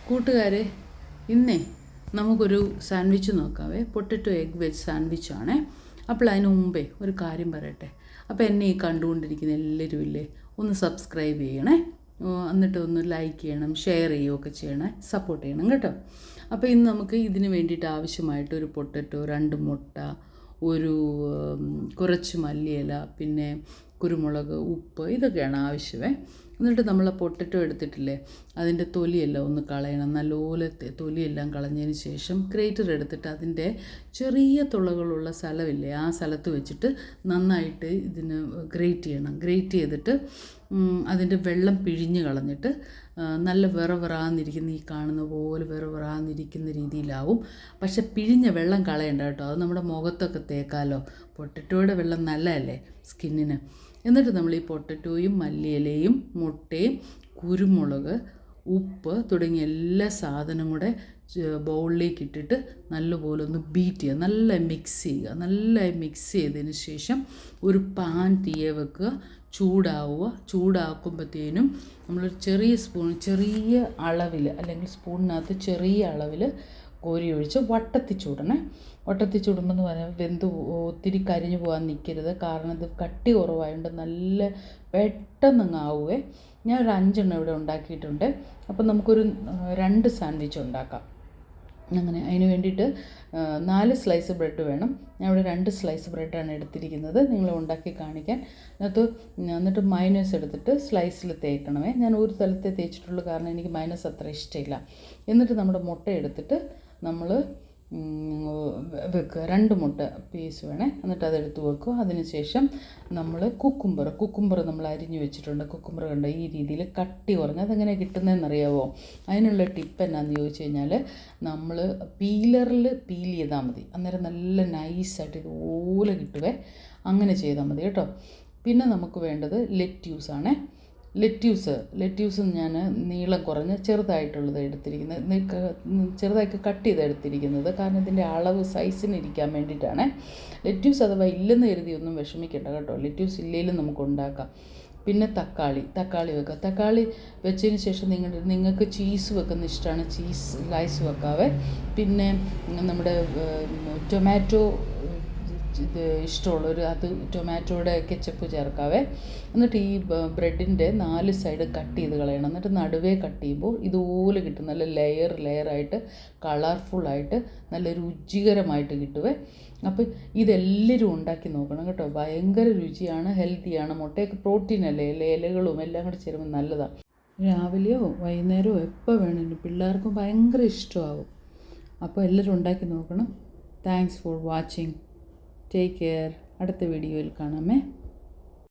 കൂട്ടുകാരെ, ഇന്നേ നമുക്കൊരു സാൻഡ്വിച്ച് നോക്കാവേ. പൊട്ടറ്റോ എഗ് വെജ് സാൻഡ്വിച്ചാണേ. അപ്പോൾ അതിന് മുമ്പേ ഒരു കാര്യം പറയട്ടെ. അപ്പോൾ എന്നെ ഈ കണ്ടുകൊണ്ടിരിക്കുന്ന എല്ലാവരും ഇല്ലേ, ഒന്ന് സബ്സ്ക്രൈബ് ചെയ്യണേ, എന്നിട്ട് ഒന്ന് ലൈക്ക് ചെയ്യണം, ഷെയർ ചെയ്യുകയൊക്കെ ചെയ്യണേ, സപ്പോർട്ട് ചെയ്യണം കേട്ടോ. അപ്പോൾ ഇന്ന് നമുക്ക് ഇതിന് വേണ്ടിയിട്ട് ആവശ്യമായിട്ട് ഒരു പൊട്ടറ്റോ, 2 മുട്ട, കുറച്ച് മല്ലിയില, പിന്നെ കുരുമുളക്, ഉപ്പ്, ഇതൊക്കെയാണ് ആവശ്യമേ. എന്നിട്ട് നമ്മൾ പൊട്ടറ്റോ എടുത്തിട്ടില്ലേ, അതിൻ്റെ തൊലിയെല്ലാം ഒന്ന് കളയണം. നല്ലപോലെ തൊലിയെല്ലാം കളഞ്ഞതിന് ശേഷം ഗ്രേറ്റർ എടുത്തിട്ട് അതിൻ്റെ ചെറിയ തുളകളുള്ള സ്ഥലമില്ലേ, ആ സ്ഥലത്ത് വെച്ചിട്ട് നന്നായിട്ട് ഇതിന് ഗ്രേറ്റ് ചെയ്യണം. ഗ്രേറ്റ് ചെയ്തിട്ട് അതിൻ്റെ വെള്ളം പിഴിഞ്ഞ് കളഞ്ഞിട്ട് നല്ല വിറവിറാന്നിരിക്കുന്ന, ഈ കാണുന്ന പോലെ വിറവിറാന്നിരിക്കുന്ന രീതിയിലാവും. പക്ഷെ പിഴിഞ്ഞ വെള്ളം കളയണ്ട കേട്ടോ, അത് നമ്മുടെ മുഖത്തൊക്കെ തേക്കാമല്ലോ. പൊട്ടറ്റോയുടെ വെള്ളം നല്ലതല്ലേ സ്കിന്നിന്. എന്നിട്ട് നമ്മൾ ഈ പൊട്ടറ്റോയും മല്ലിയിലയും മുട്ടയും കുരുമുളക്, ഉപ്പ് തുടങ്ങിയ എല്ലാ സാധനവും കൂടെ ബൗളിലേക്ക് ഇട്ടിട്ട് നല്ലപോലെ ഒന്ന് ബീറ്റ് ചെയ്യുക, നല്ല മിക്സ് ചെയ്യുക. നല്ലതായി മിക്സ് ചെയ്തതിന് ശേഷം ഒരു പാൻ തീയെ വെക്കുക, ചൂടാക്കുമ്പോഴത്തേനും നമ്മളൊരു ചെറിയ അളവിൽ, അല്ലെങ്കിൽ സ്പൂണിനകത്ത് ചെറിയ അളവിൽ കോരി ഒഴിച്ച് വട്ടത്തിൽ ചൂടണേ. വട്ടത്തിൽ ചൂടുമ്പോൾ പറഞ്ഞാൽ ഒത്തിരി കരിഞ്ഞു പോകാൻ നിൽക്കരുത്, കാരണം ഇത് കട്ടി കുറവായതുകൊണ്ട് നല്ല പെട്ടെന്ന് ആവുമേ. ഞാൻ ഒരു 5 എണ്ണം ഇവിടെ ഉണ്ടാക്കിയിട്ടുണ്ട്. അപ്പം നമുക്കൊരു 2 സാൻഡ്വിച്ച് ഉണ്ടാക്കാം. അങ്ങനെ അതിന് വേണ്ടിയിട്ട് 4 സ്ലൈസ് ബ്രെഡ് വേണം. ഞാൻ ഇവിടെ 2 സ്ലൈസ് ബ്രെഡാണ് എടുത്തിരിക്കുന്നത്, നിങ്ങൾ ഉണ്ടാക്കി കാണിക്കാൻ. എന്നിട്ട് മയോണൈസ് എടുത്തിട്ട് സ്ലൈസിൽ തേക്കണമേ. ഞാൻ ഒരു തലത്തെ തേച്ചിട്ടുള്ളൂ, കാരണം എനിക്ക് മയോണൈസ് അത്ര ഇഷ്ടമില്ല. എന്നിട്ട് നമ്മുടെ മുട്ട എടുത്തിട്ട് നമ്മൾ വെക്കുക. 2 മുട്ട പീസ് വേണേ. എന്നിട്ട് അതെടുത്ത് വെക്കുക. അതിനുശേഷം നമ്മൾ കുക്കുംബർ നമ്മൾ അരിഞ്ഞു വെച്ചിട്ടുണ്ട്. കുക്കുംബർ കണ്ട ഈ രീതിയിൽ കട്ടി കുറഞ്ഞ് അതെങ്ങനെ കിട്ടുന്നതെന്നറിയാവോ? അതിനുള്ള ടിപ്പ് എന്നാന്ന് ചോദിച്ചു കഴിഞ്ഞാൽ, നമ്മൾ പീലറിൽ പീൽ ചെയ്താൽ മതി, അന്നേരം നല്ല നൈസായിട്ട് ഇതുപോലെ കിട്ടുവേ. അങ്ങനെ ചെയ്താൽ മതി കേട്ടോ. പിന്നെ നമുക്ക് വേണ്ടത് ലെറ്റ്യൂസാണേ. ലെറ്റ്യൂസ് ഞാൻ നീളം കുറഞ്ഞ് ചെറുതായിട്ടുള്ളത് എടുത്തിരിക്കുന്നത്, ചെറുതായിട്ട് കട്ട് ചെയ്ത് എടുത്തിരിക്കുന്നത്, കാരണം ഇതിൻ്റെ അളവ് സൈസിന് ഇരിക്കാൻ വേണ്ടിയിട്ടാണ്. ലെറ്റ്യൂസ് അഥവാ ഇല്ലെന്ന് കരുതി ഒന്നും വിഷമിക്കേണ്ട കേട്ടോ, ലെറ്റ്യൂസ് ഇല്ലെങ്കിലും നമുക്ക് ഉണ്ടാക്കാം. പിന്നെ തക്കാളി വെക്കുക. തക്കാളി വെച്ചതിന് ശേഷം നിങ്ങൾക്ക് ചീസ് വെക്കുന്ന ഇഷ്ടമാണ്, ചീസ് സ്ലൈസ് വെക്കാവേ. പിന്നെ നമ്മുടെ ടൊമാറ്റോ ഇഷ്ടമുള്ളൊരു ടൊമാറ്റോയുടെ കെച്ചപ്പ് ചേർക്കാവേ. എന്നിട്ട് ഈ ബ്രെഡിൻ്റെ 4 സൈഡ് കട്ട് ചെയ്ത് കളയണം. എന്നിട്ട് നടുവേ കട്ട് ചെയ്യുമ്പോൾ ഇതുപോലെ കിട്ടും, നല്ല ലെയറായിട്ട് കളർഫുള്ളായിട്ട് നല്ല രുചികരമായിട്ട് കിട്ടുവേ. അപ്പോൾ ഇതെല്ലാവരും ഉണ്ടാക്കി നോക്കണം കേട്ടോ, ഭയങ്കര രുചിയാണ്, ഹെൽത്തിയാണ്. മുട്ടയൊക്കെ പ്രോട്ടീൻ അല്ലേ, ഇലകളും എല്ലാം കൂടെ ചേരുമ്പോൾ നല്ലതാണ്. രാവിലെയോ വൈകുന്നേരമോ എപ്പോൾ വേണമെങ്കിലും പിള്ളേർക്കും ഭയങ്കര ഇഷ്ടമാവും. അപ്പോൾ എല്ലാവരും ഉണ്ടാക്കി നോക്കണം. Thanks for watching. Take care. അടുത്ത വീഡിയോയിൽ കാണാമേ.